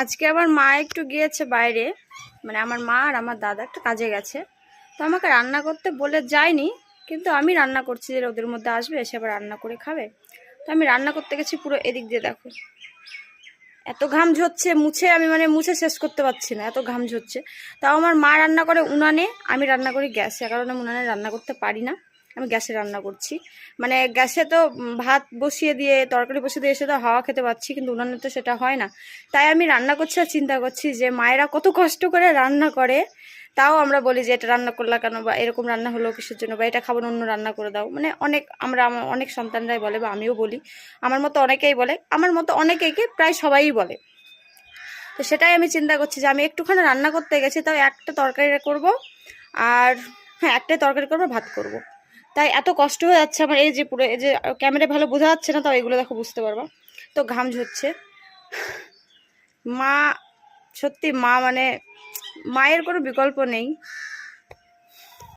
আজকে আমার মা একটু গিয়েছে বাইরে, মানে আমার মা আর আমার দাদা একটু কাজে গেছে। তো আমাকে রান্না করতে বলে যায়নি, কিন্তু আমি রান্না করছি যে ওদের মধ্যে আসবে, এসে আবার রান্না করে খাবে। তো আমি রান্না করতে গেছি, পুরো এদিক দিয়ে দেখো এত ঘাম ঝরছে, মুছে আমি মানে মুছে শেষ করতে পারছি না, এত ঘাম ঝরছে। তাও আমার মা রান্না করে উনানে, আমি রান্না করি গ্যাসে, কারণ আমি উনানে রান্না করতে পারি না। আমি গ্যাসে রান্না করছি, মানে গ্যাসে তো ভাত বসিয়ে দিয়ে তরকারি বসিয়ে দিয়ে এসে তো হাওয়া খেতে পাচ্ছি, কিন্তু উনানে তো সেটা হয় না। তাই আমি রান্না করছি আর চিন্তা করছি যে মায়েরা কত কষ্ট করে রান্না করে। তাও আমরা বলি যে এটা রান্না করলা কেন, বা এরকম রান্না হলো কিসের জন্য, বা এটা খাবো না, অন্য রান্না করে দাও। মানে আমার অনেক সন্তানরাই বলে, বা আমিও বলি, আমার মতো অনেকেই বলে, আমার মতো অনেকেইকে প্রায় সবাই বলে। তো সেটাই আমি চিন্তা করছি যে আমি একটুখানি রান্না করতে গেছি, তাও একটা তরকারি করব, আর হ্যাঁ একটাই তরকারি করব, ভাত করব। তাই এত কষ্ট হয়ে যাচ্ছে আমার, এই যে পুরো এই যে ক্যামেরায় ভালো বোঝা যাচ্ছে না, তাও এগুলো দেখো বুঝতে পারবা। তো ঘাম ঝরছে। মা, সত্যি মা মানে মায়ের কোনো বিকল্প নেই।